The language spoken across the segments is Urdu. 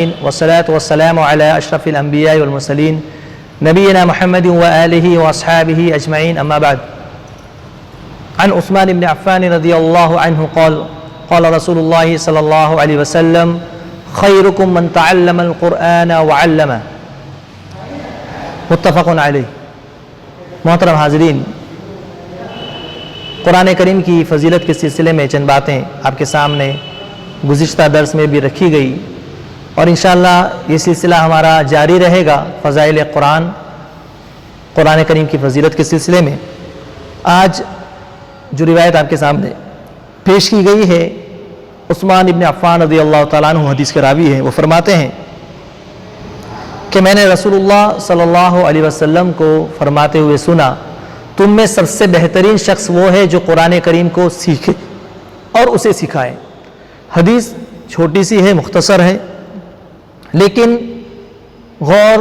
والصلاة والسلام على أشرف الأنبياء والمرسلين نبينا محمد وآله وأصحابه أجمعين أما بعد عن عثمان بن عفان رضي الله عنه قال رسول الله صلى الله عليه وسلم خيركم من تعلم القرآن وعلمه متفق علیہ۔ محترم حاضرین، قرآن کریم کی فضیلت کے سلسلے میں چند باتیں آپ کے سامنے گزشتہ درس میں بھی رکھی گئی اور انشاءاللہ یہ سلسلہ ہمارا جاری رہے گا۔ فضائل قرآن کریم کی فضیلت کے سلسلے میں آج جو روایت آپ کے سامنے پیش کی گئی ہے، عثمان ابن عفان رضی اللہ تعالیٰ عنہ حدیث کے راوی ہیں، وہ فرماتے ہیں کہ میں نے رسول اللہ صلی اللہ علیہ وسلم کو فرماتے ہوئے سنا، تم میں سب سے بہترین شخص وہ ہے جو قرآن کریم کو سیکھے اور اسے سکھائے۔ حدیث چھوٹی سی ہے، مختصر ہے، لیکن غور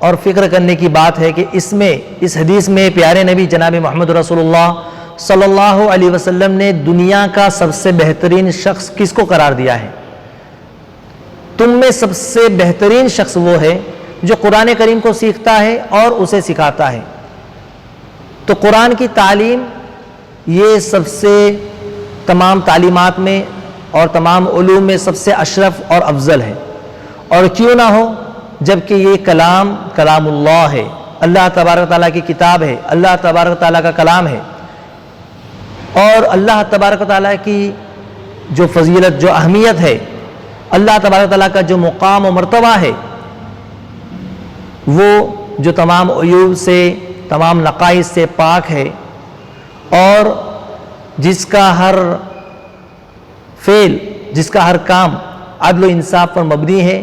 اور فکر کرنے کی بات ہے کہ اس حدیث میں پیارے نبی جناب محمد رسول اللہ صلی اللہ علیہ وسلم نے دنیا کا سب سے بہترین شخص کس کو قرار دیا ہے؟ تم میں سب سے بہترین شخص وہ ہے جو قرآن کریم کو سیکھتا ہے اور اسے سکھاتا ہے۔ تو قرآن کی تعلیم یہ سب سے تمام تعلیمات میں اور تمام علوم میں سب سے اشرف اور افضل ہے، اور کیوں نہ ہو جبکہ یہ کلام اللہ ہے، اللہ تبارک تعالیٰ کی کتاب ہے، اللہ تبارک تعالیٰ کا کلام ہے، اور اللہ تبارک تعالیٰ کی جو فضیلت، جو اہمیت ہے، اللہ تبارک تعالیٰ کا جو مقام و مرتبہ ہے، وہ جو تمام عیوب سے، تمام نقائص سے پاک ہے، اور جس کا ہر فعل، جس کا ہر کام عدل و انصاف پر مبنی ہے،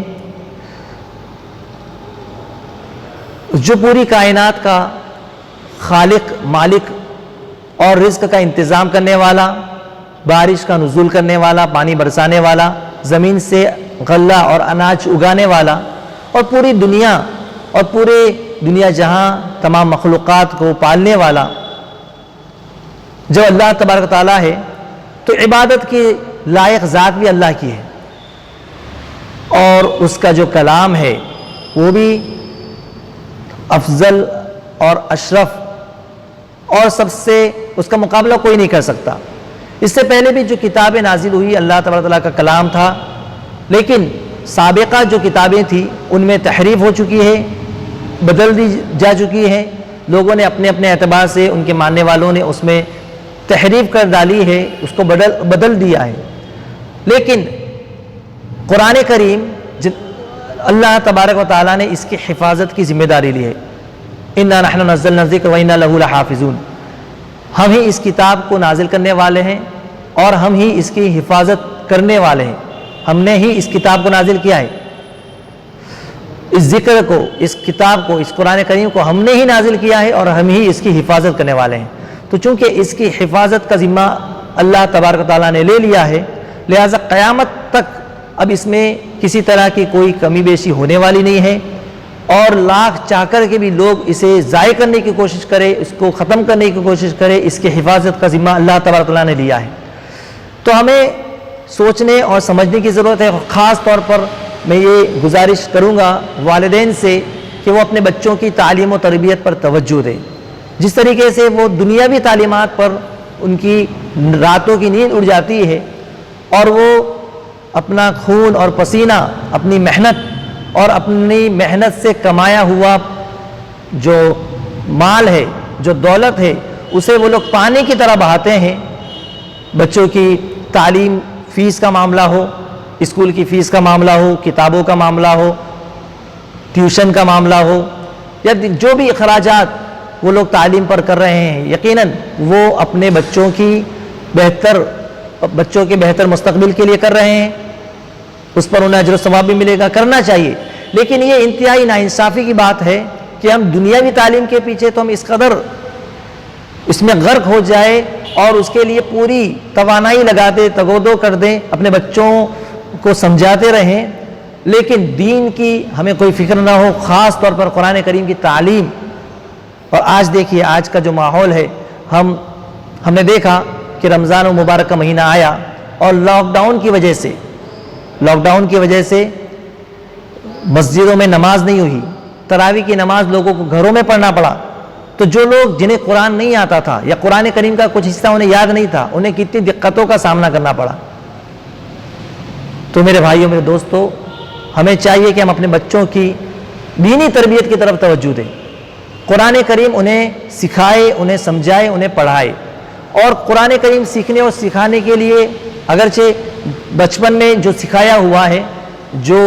جو پوری کائنات کا خالق، مالک اور رزق کا انتظام کرنے والا، بارش کا نزول کرنے والا، پانی برسانے والا، زمین سے غلہ اور اناج اگانے والا، اور پوری دنیا اور پورے دنیا جہاں تمام مخلوقات کو پالنے والا جو اللہ تبارک تعالیٰ ہے، تو عبادت کی لائق ذات بھی اللہ کی ہے، اور اس کا جو کلام ہے وہ بھی افضل اور اشرف، اور سب سے اس کا مقابلہ کوئی نہیں کر سکتا۔ اس سے پہلے بھی جو کتابیں نازل ہوئی اللہ تبارک تعالیٰ کا کلام تھا، لیکن سابقہ جو کتابیں تھیں ان میں تحریف ہو چکی ہے، بدل دی جا چکی ہے، لوگوں نے اپنے اپنے اعتبار سے، ان کے ماننے والوں نے اس میں تحریف کر ڈالی ہے، اس کو بدل دیا ہے۔ لیکن قرآن کریم اللہ تبارک و تعالیٰ نے اس کی حفاظت کی ذمہ داری لی ہے۔ اِنَّا نَحْنُ نَزَّلْنَا الذِّكْرَ وَإِنَّا لَهُ لَحَافِظُونَ، ہم ہی اس کتاب کو نازل کرنے والے ہیں اور ہم ہی اس کی حفاظت کرنے والے ہیں۔ ہم نے ہی اس کتاب کو نازل کیا ہے، اس ذکر کو، اس کتاب کو، اس قرآن کریم کو ہم نے ہی نازل کیا ہے، اور ہم ہی اس کی حفاظت کرنے والے ہیں۔ تو چونکہ اس کی حفاظت کا ذمہ اللہ تبارک و تعالیٰ نے لے لیا ہے، لہٰذا قیامت تک اب اس میں کسی طرح کی کوئی کمی بیشی ہونے والی نہیں ہے، اور لاکھ چاہ کر کے بھی لوگ اسے ضائع کرنے کی کوشش کرے، اس کو ختم کرنے کی کوشش کرے، اس کی حفاظت کا ذمہ اللہ تبارک و تعالیٰ نے لیا ہے۔ تو ہمیں سوچنے اور سمجھنے کی ضرورت ہے۔ خاص طور پر میں یہ گزارش کروں گا والدین سے کہ وہ اپنے بچوں کی تعلیم و تربیت پر توجہ دیں۔ جس طریقے سے وہ دنیاوی تعلیمات پر ان کی راتوں کی نیند اڑ جاتی ہے، اور وہ اپنا خون اور پسینہ، اپنی محنت اور اپنی محنت سے کمایا ہوا جو مال ہے، جو دولت ہے، اسے وہ لوگ پانی کی طرح بہاتے ہیں۔ بچوں کی تعلیم، فیس کا معاملہ ہو، اسکول کی فیس کا معاملہ ہو، کتابوں کا معاملہ ہو، ٹیوشن کا معاملہ ہو، یا جو بھی اخراجات وہ لوگ تعلیم پر کر رہے ہیں، یقیناً وہ اپنے بچوں کے بہتر مستقبل کے لیے کر رہے ہیں، اس پر انہیں اجر و ثواب بھی ملے گا، کرنا چاہیے۔ لیکن یہ انتہائی ناانصافی کی بات ہے کہ ہم دنیاوی تعلیم کے پیچھے تو ہم اس قدر اس میں غرق ہو جائے اور اس کے لیے پوری توانائی لگا دیں، تگودو کر دیں، اپنے بچوں کو سمجھاتے رہیں، لیکن دین کی ہمیں کوئی فکر نہ ہو، خاص طور پر قرآن کریم کی تعلیم۔ اور آج دیکھیے، آج کا جو ماحول ہے، ہم نے دیکھا کہ رمضان المبارک کا مہینہ آیا، اور لاک ڈاؤن کی وجہ سے مسجدوں میں نماز نہیں ہوئی، تراویح کی نماز لوگوں کو گھروں میں پڑھنا پڑا، تو جو لوگ جنہیں قرآن نہیں آتا تھا یا قرآن کریم کا کچھ حصہ انہیں یاد نہیں تھا، انہیں کتنی دقتوں کا سامنا کرنا پڑا۔ تو میرے بھائیوں، میرے دوستوں، ہمیں چاہیے کہ ہم اپنے بچوں کی دینی تربیت کی طرف توجہ دیں، قرآن کریم انہیں سکھائے، انہیں سمجھائے، انہیں پڑھائے۔ اور قرآن کریم سیکھنے اور سکھانے کے لیے اگرچہ بچپن میں جو سکھایا ہوا ہے، جو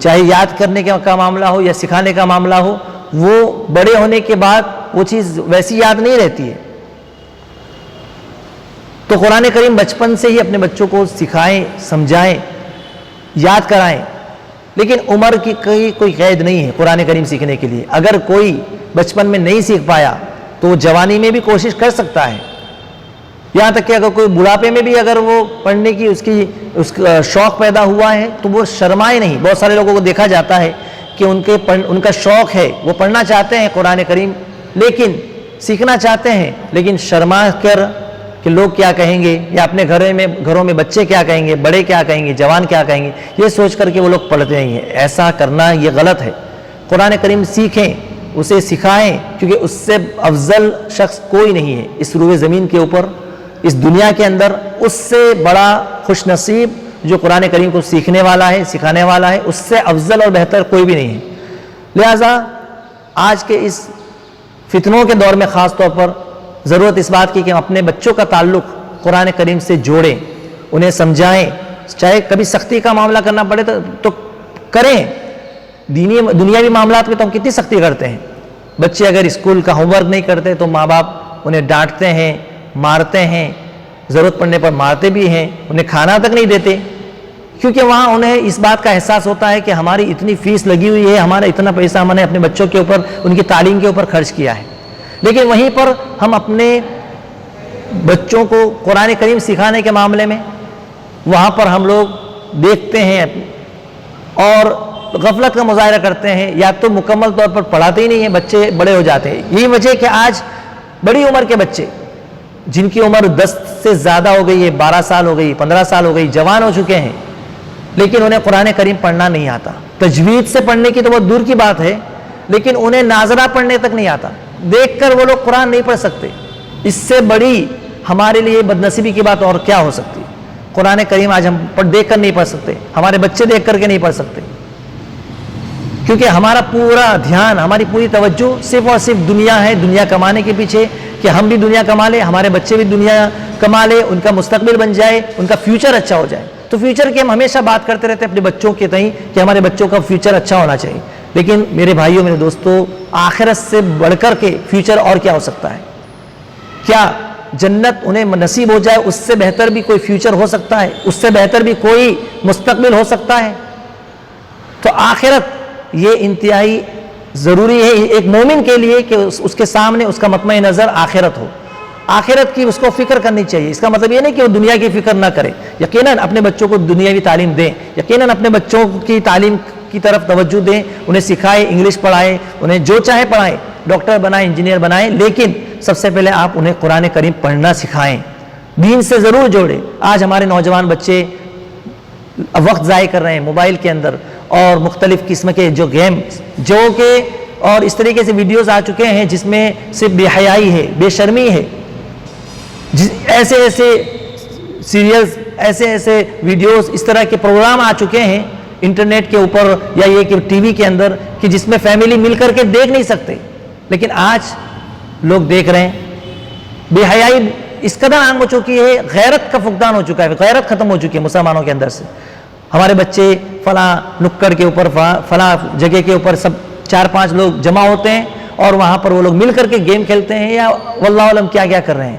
چاہے یاد کرنے کا معاملہ ہو یا سکھانے کا معاملہ ہو، وہ بڑے ہونے کے بعد وہ چیز ویسی یاد نہیں رہتی ہے۔ تو قرآن کریم بچپن سے ہی اپنے بچوں کو سکھائیں، سمجھائیں، یاد کرائیں۔ لیکن عمر کی کوئی قید نہیں ہے قرآن کریم سیکھنے کے لیے۔ اگر کوئی بچپن میں نہیں سیکھ پایا تو وہ جوانی میں بھی کوشش کر سکتا ہے، یہاں تک کہ اگر کوئی بڑھاپے میں بھی اگر وہ پڑھنے کی اس کا شوق پیدا ہوا ہے تو وہ شرمائے نہیں۔ بہت سارے لوگوں کو دیکھا جاتا ہے کہ ان کا شوق ہے، وہ پڑھنا چاہتے ہیں قرآن کریم، لیکن سیکھنا چاہتے ہیں، لیکن شرما کر کہ لوگ کیا کہیں گے، یا اپنے گھروں میں بچے کیا کہیں گے، بڑے کیا کہیں گے، جوان کیا کہیں گے، یہ سوچ کر کے وہ لوگ پڑھتے نہیں ہیں۔ ایسا کرنا یہ غلط ہے۔ قرآن کریم سیکھیں، اسے سکھائیں، کیونکہ اس سے افضل شخص کوئی نہیں ہے اس روئے زمین کے اوپر، اس دنیا کے اندر۔ اس سے بڑا خوش نصیب جو قرآن کریم کو سیکھنے والا ہے، سکھانے والا ہے، اس سے افضل اور بہتر کوئی بھی نہیں ہے۔ لہٰذا آج کے اس فتنوں کے دور میں خاص طور پر ضرورت اس بات کی کہ ہم اپنے بچوں کا تعلق قرآن کریم سے جوڑیں، انہیں سمجھائیں، چاہے کبھی سختی کا معاملہ کرنا پڑے تو کریں۔ دنیاوی معاملات میں تو ہم کتنی سختی کرتے ہیں۔ بچے اگر اسکول کا ہوم ورک نہیں کرتے تو ماں باپ انہیں ڈانٹتے ہیں، مارتے ہیں، ضرورت پڑنے پر مارتے بھی ہیں، انہیں کھانا تک نہیں دیتے، کیونکہ وہاں انہیں اس بات کا احساس ہوتا ہے کہ ہماری اتنی فیس لگی ہوئی ہے، ہمارا اتنا پیسہ ہم نے اپنے بچوں کے اوپر، ان کی تعلیم کے اوپر خرچ کیا ہے۔ لیکن وہیں پر ہم اپنے بچوں کو قرآن کریم سکھانے کے معاملے میں وہاں پر ہم لوگ دیکھتے ہیں اور غفلت کا مظاہرہ کرتے ہیں، یا تو مکمل طور پر پڑھاتے ہی نہیں ہیں، بچے بڑے ہو جاتے ہیں۔ یہی وجہ ہے کہ آج بڑی عمر کے بچے جن کی عمر 10 سے زیادہ ہو گئی ہے، 12 سال ہو گئی، 15 سال ہو گئی، جوان ہو چکے ہیں، لیکن انہیں قرآن کریم پڑھنا نہیں آتا۔ تجوید سے پڑھنے کی تو بہت دور کی بات ہے، لیکن انہیں ناظرہ پڑھنے تک نہیں آتا۔ دیکھ کر وہ لوگ قرآن نہیں پڑھ سکتے۔ اس سے بڑی ہمارے لیے بدنصیبی کی بات اور کیا ہو سکتی؟ قرآن کریم آج ہم دیکھ کر نہیں پڑھ سکتے، ہمارے بچے دیکھ کر کے نہیں پڑھ سکتے، کیونکہ ہمارا پورا دھیان، ہماری پوری توجہ صرف اور صرف دنیا ہے، دنیا کمانے کے پیچھے، کہ ہم بھی دنیا کما لیں، ہمارے بچے بھی دنیا کما لیں، ان کا مستقبل بن جائے، ان کا فیوچر اچھا ہو جائے۔ تو فیوچر کی ہم ہمیشہ بات کرتے رہتے ہیں اپنے بچوں کے تئیں کہ ہمارے بچوں کا فیوچر اچھا ہونا چاہیے، لیکن میرے بھائیوں، میرے دوستوں، آخرت سے بڑھ کر کے فیوچر اور کیا ہو سکتا ہے؟ کیا جنت انہیں نصیب ہو جائے اس سے بہتر بھی کوئی فیوچر ہو سکتا ہے؟ اس سے بہتر بھی کوئی مستقبل ہو سکتا ہے؟ تو آخرت یہ انتہائی ضروری ہے ایک مومن کے لیے کہ اس کے سامنے اس کا مطمع نظر آخرت ہو، آخرت کی اس کو فکر کرنی چاہیے۔ اس کا مطلب یہ نہیں کہ وہ دنیا کی فکر نہ کرے، یقیناً اپنے بچوں کو دنیاوی تعلیم دیں، یقیناً اپنے بچوں کی تعلیم کی طرف توجہ دیں، انہیں سکھائیں، انگلش پڑھائیں، انہیں جو چاہے پڑھائیں، ڈاکٹر بنائیں، انجینئر بنائیں، لیکن سب سے پہلے آپ انہیں قرآن کریم پڑھنا سکھائیں، دین سے ضرور جوڑیں۔ آج ہمارے نوجوان بچے وقت ضائع کر رہے ہیں موبائل کے اندر، اور مختلف قسم کے جو گیم جو کہ اور اس طریقے سے ویڈیوز آ چکے ہیں جس میں صرف بے حیائی ہے، بے شرمی ہے، ایسے سیریلز، ایسے ویڈیوز، اس طرح کے پروگرام آ چکے ہیں انٹرنیٹ کے اوپر یا یہ کہ ٹی وی کے اندر کہ جس میں فیملی مل کر کے دیکھ نہیں سکتے، لیکن آج لوگ دیکھ رہے ہیں۔ بے حیائی اس قدر عام ہو چکی ہے، غیرت کا فقدان ہو چکا ہے، غیرت ختم ہو چکی ہے مسلمانوں کے اندر سے۔ ہمارے بچے فلاں نکڑ کے اوپر، فلاں جگہ کے اوپر سب 4-5 لوگ جمع ہوتے ہیں اور وہاں پر وہ لوگ مل کر کے گیم کھیلتے ہیں یا واللہ علم کیا کیا کر رہے ہیں۔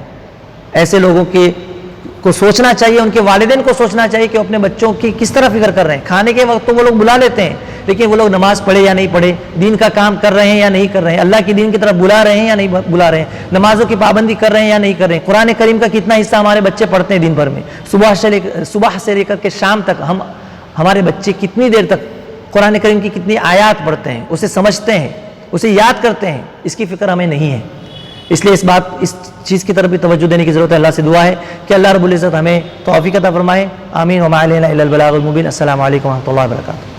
ایسے لوگوں کو سوچنا چاہیے، ان کے والدین کو سوچنا چاہیے کہ وہ اپنے بچوں کی کس طرح فکر کر رہے ہیں۔ کھانے کے وقت تو وہ لوگ بلا لیتے ہیں، لیکن وہ لوگ نماز پڑھے یا نہیں پڑھے، دین کا کام کر رہے ہیں یا نہیں کر رہے ہیں، اللہ کی دین کی طرف بلا رہے ہیں یا نہیں بلا رہے ہیں، نمازوں کی پابندی کر رہے ہیں یا نہیں کر رہے ہیں، قرآن کریم کا کتنا حصہ ہمارے بچے پڑھتے ہیں دن بھر میں، صبح سے لے کر کے شام تک ہمارے بچے کتنی دیر تک قرآن کریم کی کتنی آیات پڑھتے ہیں، اسے سمجھتے ہیں، اسے یاد کرتے ہیں، اس کی فکر ہمیں نہیں ہے۔ اس لیے اس چیز کی طرف بھی توجہ دینے کی ضرورت ہے۔ اللہ سے دعا ہے کہ اللہ رب العزت ہمیں توفیق عطا فرمائے۔ آمین۔ وما علینا الا البلاغ المبین۔ السلام علیکم و رحمۃ اللہ وبرکاتہ۔